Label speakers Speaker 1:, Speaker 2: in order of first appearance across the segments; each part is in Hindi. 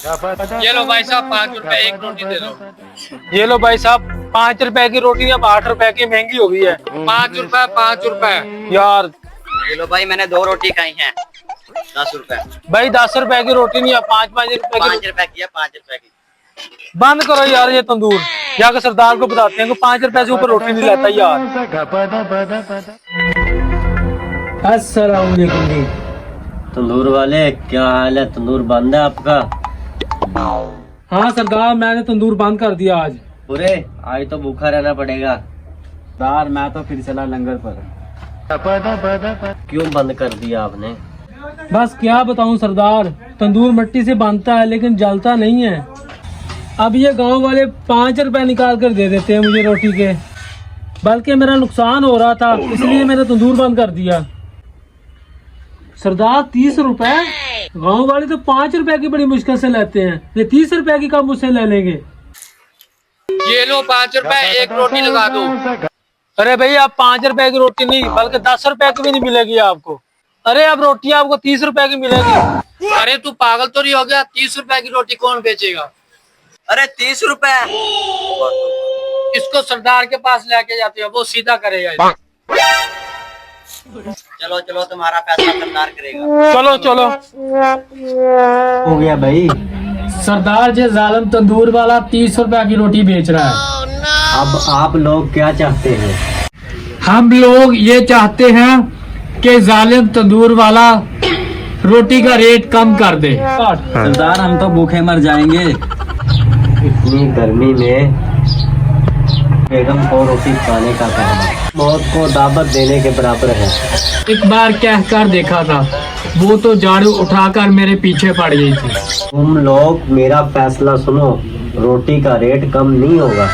Speaker 1: ये लो भाई साहब 5 रुपए एक रोटी दे दो। ये लो भाई साहब 5 रुपए की रोटी अब 8 रुपए की महंगी हो गई है। 5 रुपए यार।
Speaker 2: ये लो भाई मैंने 2 रोटी खाई हैं 10 रुपए।
Speaker 1: भाई 10 रुपए की रोटी नहीं है 5 रुपए की।
Speaker 2: 5 रुपए की है 5 रुपए की।
Speaker 1: बंद करो यार ये तंदूर। जाकर सरदार को बताते हैं कि 5 रुपए से ऊपर रोटी नहीं लेता यार।
Speaker 3: अस्सलाम वालेकुम जी।
Speaker 4: तंदूर वाले क्या हाल है? तंदूर बंद है आपका?
Speaker 3: हाँ सरदार मैंने तंदूर बंद कर दिया आज।
Speaker 4: पूरे आज तो भूखा रहना पड़ेगा।
Speaker 3: सरदार मैं तो फिर चला लंगर पर।
Speaker 4: क्यों बंद कर दिया आपने?
Speaker 3: बस क्या बताऊं सरदार, तंदूर मिट्टी से बनता है लेकिन जलता नहीं है। अब ये गांव वाले 5 रुपए निकाल कर दे देते हैं मुझे रोटी के, बल्कि मेरा नुकसान हो रहा था इसलिए मैंने तंदूर बंद कर दिया। सरदार 30 रुपए? गांव वाले तो 5 रुपए की बड़ी मुश्किल से लेते हैं, ये 30 रुपए की कब मुझसे ले लेंगे?
Speaker 1: ये लो 5 रुपए एक रोटी लगा दो। अरे भाई आप 5 रुपए की रोटी नहीं बल्कि 10 रुपए की भी नहीं मिलेगी आपको। अरे अब रोटी आपको 30 रुपए की मिलेगी। अरे तू पागल तो नहीं हो गया? 30 रुपए की रोटी कौन बेचेगा?
Speaker 2: अरे 30 रुपए।
Speaker 1: इसको सरदार के पास लेके जाते हैं, वो सीधा करेगा।
Speaker 2: चलो चलो तुम्हारा फैसला सरदार करेगा।
Speaker 1: चलो चलो।
Speaker 4: हो गया भाई।
Speaker 3: सरदार जी जालिम तंदूर वाला 30 रुपए की रोटी बेच रहा है।
Speaker 4: अब आप लोग क्या चाहते हैं?
Speaker 3: हम लोग ये चाहते हैं कि जालिम तंदूर वाला रोटी का रेट कम कर दे।
Speaker 4: सरदार हम तो भूखे मर जाएंगे। इतनी गर्मी में बेगम को रोटी खाने का कहना मौत को दावत देने के बराबर है।
Speaker 3: एक बार कह कर देखा था, वो तो झाड़ू उठाकर मेरे पीछे पड़ गई थी।
Speaker 4: तुम लोग मेरा फैसला सुनो, रोटी का रेट कम नहीं होगा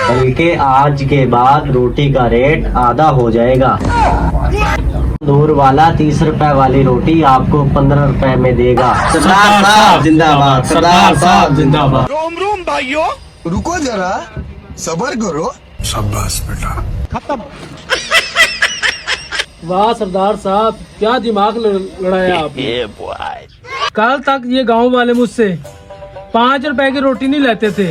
Speaker 4: बल्कि आज के बाद रोटी का रेट आधा हो जाएगा। तंदूर वाला 30 रुपए वाली रोटी आपको 15 रुपए में देगा।
Speaker 3: सरदार साहब
Speaker 4: जिंदाबाद।
Speaker 3: सरदार साहब जिंदाबाद।
Speaker 5: रोम रोम भाइयों, रुको जरा, सबर करो। शाबाश बेटा।
Speaker 3: वाह सरदार साहब क्या दिमाग लड़ाया आपने। कल तक ये गांव वाले मुझसे 5 रुपए की रोटी नहीं लेते थे,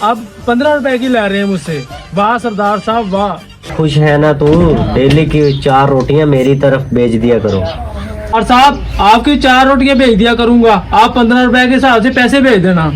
Speaker 3: अब 15 रुपए की ले रहे हैं मुझसे। वाह सरदार साहब वाह।
Speaker 4: खुश है ना तू? डेली की 4 रोटियां मेरी तरफ भेज दिया करो।
Speaker 3: और साहब आपकी 4 रोटियां भेज दिया करूंगा, आप 15 रुपए के हिसाब से पैसे भेज देना।